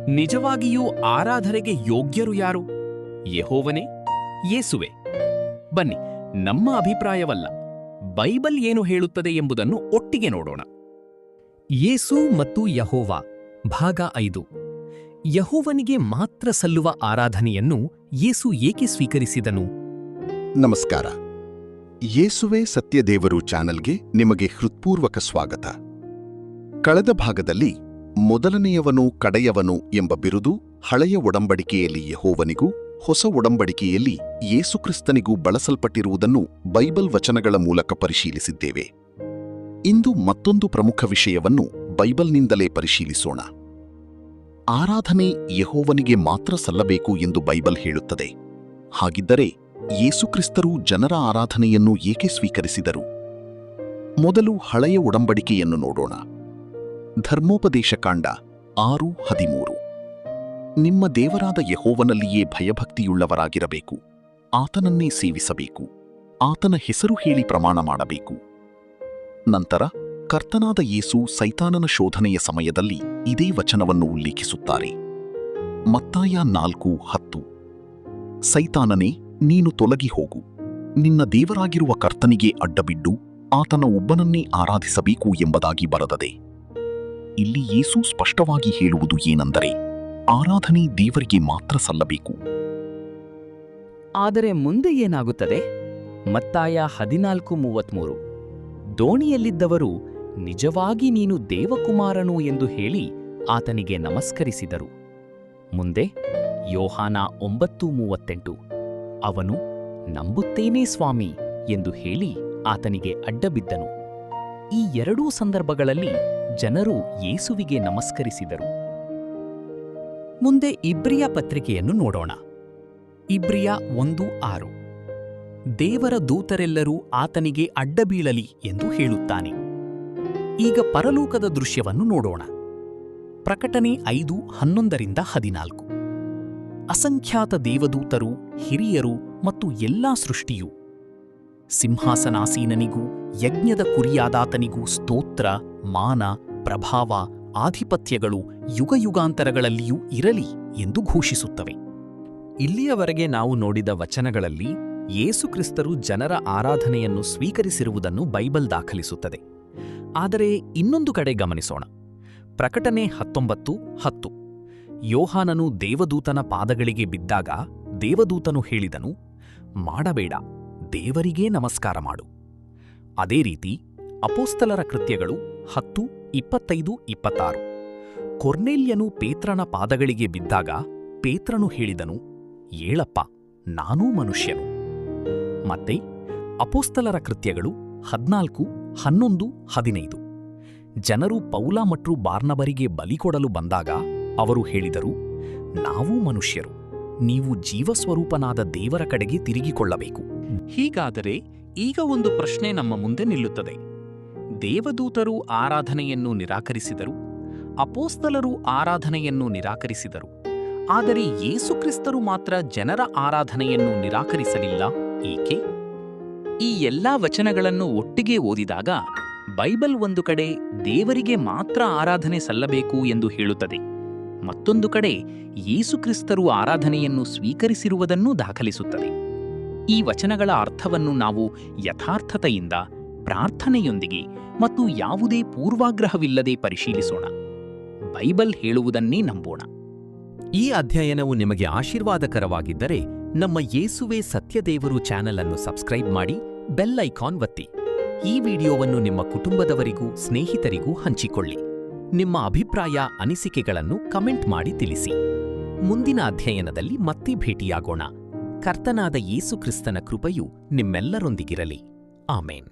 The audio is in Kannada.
ನಿಜವಾಗಿಯೂ ಆರಾಧನೆಗೆ ಯೋಗ್ಯರು ಯಾರು? ಯೆಹೋವನೇ? ಯೇಸುವೆ? ಬನ್ನಿ, ನಮ್ಮ ಅಭಿಪ್ರಾಯವಲ್ಲ, ಬೈಬಲ್ ಏನು ಹೇಳುತ್ತದೆ ಎಂಬುದನ್ನು ಒಟ್ಟಿಗೆ ನೋಡೋಣ. ಯೇಸು ಮತ್ತು ಯೆಹೋವ ಭಾಗ 5. ಯೆಹೋವನಿಗೆ ಮಾತ್ರ ಸಲ್ಲುವ ಆರಾಧನೆಯನ್ನು ಯೇಸು ಏಕೆ ಸ್ವೀಕರಿಸಿದನು? ನಮಸ್ಕಾರ. ಯೇಸುವೇ ಸತ್ಯದೇವರು ಚಾನಲ್ಗೆ ನಿಮಗೆ ಹೃತ್ಪೂರ್ವಕ ಸ್ವಾಗತ. ಕಳೆದ ಭಾಗದಲ್ಲಿ ಮೊದಲನೆಯವನು ಕಡೆಯವನು ಎಂಬ ಬಿರುದು ಹಳೆಯ ಒಡಂಬಡಿಕೆಯಲ್ಲಿ ಯೆಹೋವನಿಗೂ ಹೊಸ ಒಡಂಬಡಿಕೆಯಲ್ಲಿ ಯೇಸುಕ್ರಿಸ್ತನಿಗೂ ಬಳಸಲ್ಪಟ್ಟಿರುವುದನ್ನು ಬೈಬಲ್ ವಚನಗಳ ಮೂಲಕ ಪರಿಶೀಲಿಸಿದ್ದೇವೆ. ಇಂದು ಮತ್ತೊಂದು ಪ್ರಮುಖ ವಿಷಯವನ್ನು ಬೈಬಲ್ನಿಂದಲೇ ಪರಿಶೀಲಿಸೋಣ. ಆರಾಧನೆ ಯೆಹೋವನಿಗೆ ಮಾತ್ರ ಸಲ್ಲಬೇಕು ಎಂದು ಬೈಬಲ್ ಹೇಳುತ್ತದೆ. ಹಾಗಿದ್ದರೆ ಯೇಸುಕ್ರಿಸ್ತರು ಜನರ ಆರಾಧನೆಯನ್ನು ಏಕೆ ಸ್ವೀಕರಿಸಿದರು? ಮೊದಲು ಹಳೆಯ ಒಡಂಬಡಿಕೆಯನ್ನು ನೋಡೋಣ. ಧರ್ಮೋಪದೇಶಕಾಂಡ 6:13. ನಿಮ್ಮ ದೇವರಾದ ಯೆಹೋವನಲ್ಲಿಯೇ ಭಯಭಕ್ತಿಯುಳ್ಳವರಾಗಿರಬೇಕು, ಆತನನ್ನೇ ಸೇವಿಸಬೇಕು, ಆತನ ಹೆಸರು ಹೇಳಿ ಪ್ರಮಾಣ ಮಾಡಬೇಕು. ನಂತರ ಕರ್ತನಾದ ಯೇಸು ಸೈತಾನನ ಶೋಧನೆಯ ಸಮಯದಲ್ಲಿ ಇದೇ ವಚನವನ್ನು ಉಲ್ಲೇಖಿಸುತ್ತಾರೆ. ಮತ್ತಾಯ 4:10. ಸೈತಾನನೇ, ನೀನು ತೊಲಗಿ ಹೋಗು, ನಿನ್ನ ದೇವರಾಗಿರುವ ಕರ್ತನಿಗೆ ಅಡ್ಡಬಿದ್ದು ಆತನ ಒಬ್ಬನನ್ನೇ ಆರಾಧಿಸಬೇಕು ಎಂಬುದಾಗಿ ಬರೆದದೆ. ಇಲ್ಲಿ ಯೇಸು ಸ್ಪಷ್ಟವಾಗಿ ಹೇಳುವುದು ಏನೆಂದರೆ, ಆರಾಧನೆ ದೇವರಿಗೆ ಮಾತ್ರ ಸಲ್ಲಬೇಕು. ಆದರೆ ಮುಂದೆ ಏನಾಗುತ್ತದೆ? ಮತ್ತಾಯ 14:33. ದೋಣಿಯಲ್ಲಿದ್ದವರು ನಿಜವಾಗಿ ನೀನು ದೇವಕುಮಾರನು ಎಂದು ಹೇಳಿ ಆತನಿಗೆ ನಮಸ್ಕರಿಸಿದರು. ಮುಂದೆ ಯೋಹಾನ 9:38. ಅವನು ನಂಬುತ್ತೇನೆ ಸ್ವಾಮಿ ಎಂದು ಹೇಳಿ ಆತನಿಗೆ ಅಡ್ಡಬಿದ್ದನು. ಈ ಎರಡೂ ಸಂದರ್ಭಗಳಲ್ಲಿ ಜನರು ಯೇಸುವಿಗೆ ನಮಸ್ಕರಿಸಿದರು. ಮುಂದೆ ಇಬ್ರಿಯ ಪತ್ರಿಕೆಯನ್ನು ನೋಡೋಣ. ಇಬ್ರಿಯ 1:6. ದೇವರ ದೂತರೆಲ್ಲರೂ ಆತನಿಗೆ ಅಡ್ಡಬೀಳಲಿ ಎಂದು ಹೇಳುತ್ತಾನೆ. ಈಗ ಪರಲೋಕದ ದೃಶ್ಯವನ್ನು ನೋಡೋಣ. ಪ್ರಕಟಣೆ 5:11-14. ಅಸಂಖ್ಯಾತ ದೇವದೂತರು, ಹಿರಿಯರು ಮತ್ತು ಎಲ್ಲಾ ಸೃಷ್ಟಿಯು ಸಿಂಹಾಸನಾಸೀನನಿಗೂ ಯಜ್ಞದ ಕುರಿಯಾದಾತನಿಗೂ ಸ್ತೋತ್ರ, ಮಾನ, ಪ್ರಭಾವ, ಆಧಿಪತ್ಯಗಳು ಯುಗಯುಗಾಂತರಗಳಲ್ಲಿಯೂ ಇರಲಿ ಎಂದು ಘೋಷಿಸುತ್ತವೆ. ಇಲ್ಲಿಯವರೆಗೆ ನಾವು ನೋಡಿದ ವಚನಗಳಲ್ಲಿ ಯೇಸುಕ್ರಿಸ್ತರು ಜನರ ಆರಾಧನೆಯನ್ನು ಸ್ವೀಕರಿಸಿರುವುದನ್ನು ಬೈಬಲ್ ದಾಖಲಿಸುತ್ತದೆ. ಆದರೆ ಇನ್ನೊಂದು ಕಡೆ ಗಮನಿಸೋಣ. ಪ್ರಕಟಣೆ 19:10. ಯೋಹಾನನು ದೇವದೂತನ ಪಾದಗಳಿಗೆ ಬಿದ್ದಾಗ ದೇವದೂತನು ಹೇಳಿದನು, ಮಾಡಬೇಡ, ದೇವರಿಗೇ ನಮಸ್ಕಾರ ಮಾಡು. ಅದೇ ರೀತಿ ಅಪೊಸ್ತಲರ ಕೃತ್ಯಗಳು 10:25-26. ಕೊರ್ನೇಲ್ಯನು ಪೇತ್ರನ ಪಾದಗಳಿಗೆ ಬಿದ್ದಾಗ ಪೇತ್ರನು ಹೇಳಿದನು, ಏಳಪ್ಪ, ನಾನೂ ಮನುಷ್ಯನು. ಮತ್ತೆ ಅಪೊಸ್ತಲರ ಕೃತ್ಯಗಳು 14:11-15. ಜನರು ಪೌಲ ಮತ್ತು ಬಾರ್ನಬರಿಗೆ ಬಲಿಕೊಡಲು ಬಂದಾಗ ಅವರು ಹೇಳಿದರು, ನಾವೂ ಮನುಷ್ಯರು, ನೀವು ಜೀವಸ್ವರೂಪನಾದ ದೇವರ ಕಡೆಗೆ ತಿರುಗಿಕೊಳ್ಳಬೇಕು. ಹೀಗಾದರೆ ಈಗ ಒಂದು ಪ್ರಶ್ನೆ ನಮ್ಮ ಮುಂದೆ ನಿಲ್ಲುತ್ತದೆ. ದೇವದೂತರು ಆರಾಧನೆಯನ್ನು ನಿರಾಕರಿಸಿದರು, ಅಪೋಸ್ತಲರು ಆರಾಧನೆಯನ್ನು ನಿರಾಕರಿಸಿದರು. ಆದರೆ ಯೇಸುಕ್ರಿಸ್ತರು ಮಾತ್ರ ಜನರ ಆರಾಧನೆಯನ್ನು ನಿರಾಕರಿಸಲಿಲ್ಲ. ಏಕೆ? ಈ ಎಲ್ಲಾ ವಚನಗಳನ್ನು ಒಟ್ಟಿಗೆ ಓದಿದಾಗ ಬೈಬಲ್ ಒಂದು ಕಡೆ ದೇವರಿಗೆ ಮಾತ್ರ ಆರಾಧನೆ ಸಲ್ಲಬೇಕು ಎಂದು ಹೇಳುತ್ತದೆ, ಮತ್ತೊಂದು ಕಡೆ ಯೇಸುಕ್ರಿಸ್ತರು ಆರಾಧನೆಯನ್ನು ಸ್ವೀಕರಿಸಿರುವುದನ್ನು ದಾಖಲಿಸುತ್ತದೆ. ಈ ವಚನಗಳ ಅರ್ಥವನ್ನು ನಾವು ಯಥಾರ್ಥತೆಯಿಂದ, ಪ್ರಾರ್ಥನೆಯೊಂದಿಗೆ ಮತ್ತು ಯಾವುದೇ ಪೂರ್ವಾಗ್ರಹವಿಲ್ಲದೆ ಪರಿಶೀಲಿಸೋಣ. ಬೈಬಲ್ ಹೇಳುವುದನ್ನೇ ನಂಬೋಣ. ಈ ಅಧ್ಯಯನವು ನಿಮಗೆ ಆಶೀರ್ವಾದಕರವಾಗಿದ್ದರೆ ನಮ್ಮ ಯೇಸುವೇ ಸತ್ಯದೇವರು ಚಾನೆಲ್ ಅನ್ನು ಸಬ್ಸ್ಕ್ರೈಬ್ ಮಾಡಿ, ಬೆಲ್ ಐಕಾನ್ ಒತ್ತಿ. ಈ ವಿಡಿಯೋವನ್ನು ನಿಮ್ಮ ಕುಟುಂಬದವರಿಗೂ ಸ್ನೇಹಿತರಿಗೂ ಹಂಚಿಕೊಳ್ಳಿ. ನಿಮ್ಮ ಅಭಿಪ್ರಾಯ, ಅನಿಸಿಕೆಗಳನ್ನು ಕಮೆಂಟ್ ಮಾಡಿ ತಿಳಿಸಿ. ಮುಂದಿನ ಅಧ್ಯಯನದಲ್ಲಿ ಮತ್ತೆ ಭೇಟಿಯಾಗೋಣ. ಕರ್ತನಾದ ಯೇಸುಕ್ರಿಸ್ತನ ಕೃಪೆಯು ನಿಮ್ಮೆಲ್ಲರೊಂದಿಗಿರಲಿ. ಆಮೇನ್.